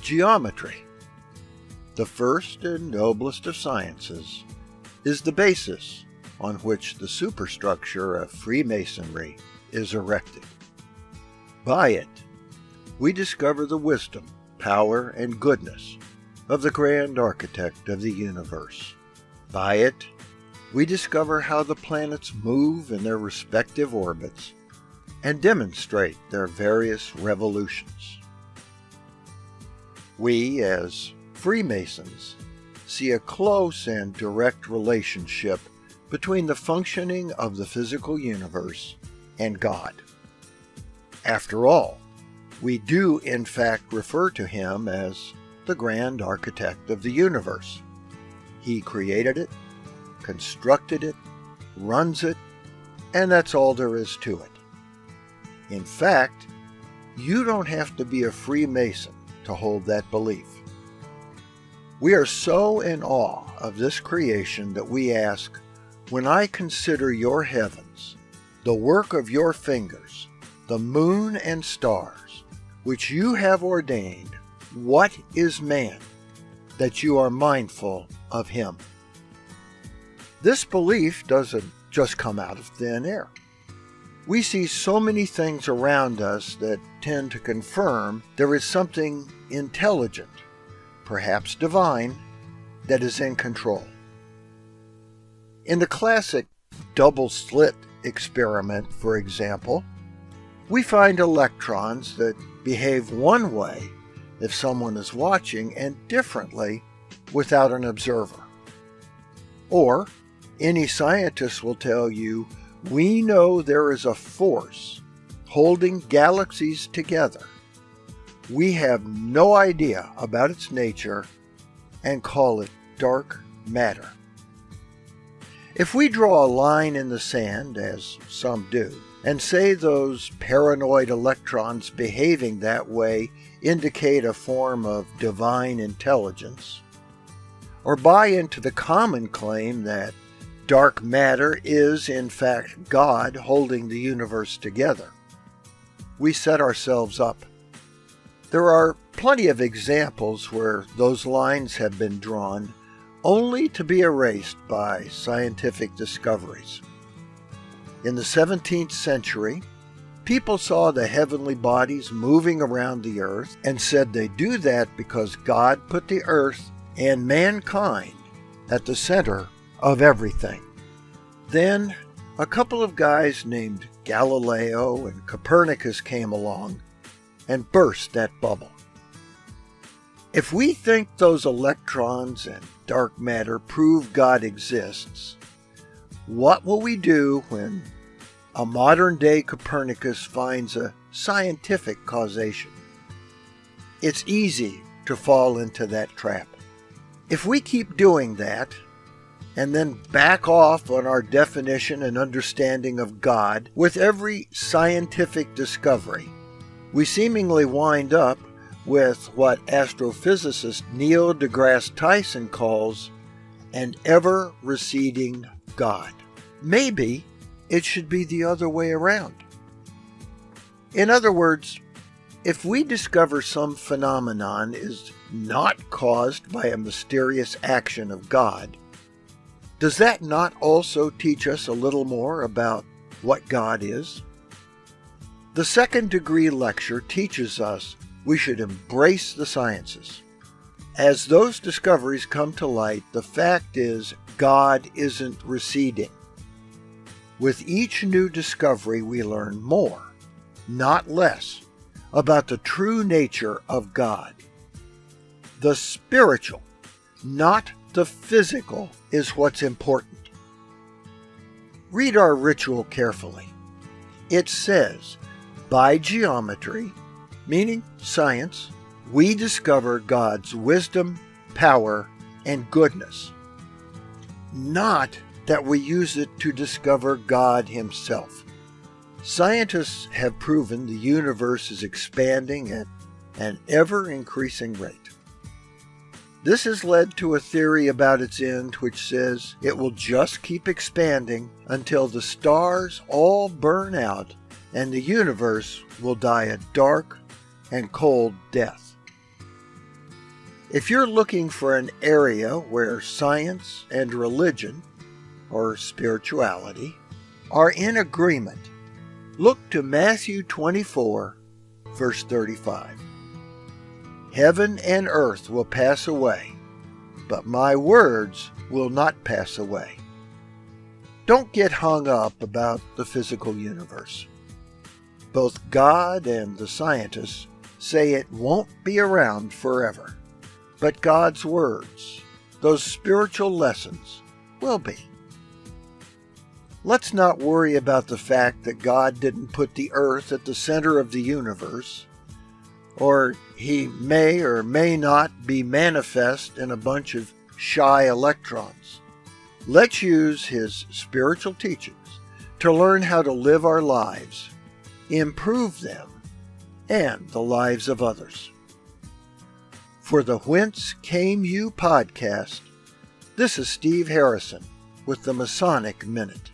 Geometry, the first and noblest of sciences, is the basis on which the superstructure of Freemasonry is erected. By it, we discover the wisdom, power, and goodness of the grand architect of the universe. By it, we discover how the planets move in their respective orbits and demonstrate their various revolutions. We, as Freemasons, see a close and direct relationship between the functioning of the physical universe and God. After all, we do in fact refer to him as the grand architect of the universe. He created it, constructed it, runs it, and that's all there is to it. In fact, you don't have to be a Freemason to hold that belief. We are so in awe of this creation that we ask, when I consider your heavens, the work of your fingers, the moon and stars, which you have ordained, what is man, that you are mindful of him? This belief doesn't just come out of thin air. We see so many things around us that tend to confirm there is something intelligent, perhaps divine, that is in control. In the classic double-slit experiment, for example, we find electrons that behave one way if someone is watching and differently without an observer. Or, any scientist will tell you, we know there is a force holding galaxies together. We have no idea about its nature and call it dark matter. If we draw a line in the sand, as some do, and say those paranoid electrons behaving that way indicate a form of divine intelligence, or buy into the common claim that dark matter is in fact God holding the universe together, we set ourselves up. There are plenty of examples where those lines have been drawn only to be erased by scientific discoveries. In the 17th century, people saw the heavenly bodies moving around the earth and said they do that because God put the earth and mankind at the center of everything. Then, a couple of guys named Galileo and Copernicus came along and burst that bubble. If we think those electrons and dark matter prove God exists, what will we do when a modern-day Copernicus finds a scientific causation? It's easy to fall into that trap. If we keep doing that, and then back off on our definition and understanding of God with every scientific discovery, we seemingly wind up with what astrophysicist Neil deGrasse Tyson calls an ever-receding God. Maybe it should be the other way around. In other words, if we discover some phenomenon is not caused by a mysterious action of God, does that not also teach us a little more about what God is? The second degree lecture teaches us we should embrace the sciences. As those discoveries come to light, the fact is God isn't receding. With each new discovery, we learn more, not less, about the true nature of God. The spiritual, not the physical, is what's important. Read our ritual carefully. It says, by geometry, meaning science, we discover God's wisdom, power, and goodness. Not that we use it to discover God himself. Scientists have proven the universe is expanding at an ever-increasing rate. This has led to a theory about its end which says it will just keep expanding until the stars all burn out and the universe will die a dark and cold death. If you're looking for an area where science and religion, or spirituality, are in agreement, look to Matthew 24, verse 35. Heaven and earth will pass away, but my words will not pass away. Don't get hung up about the physical universe. Both God and the scientists say it won't be around forever, but God's words, those spiritual lessons, will be. Let's not worry about the fact that God didn't put the earth at the center of the universe, or he may or may not be manifest in a bunch of shy electrons. Let's use his spiritual teachings to learn how to live our lives, improve them, and the lives of others. For the Whence Came You podcast, this is Steve Harrison with the Masonic Minute.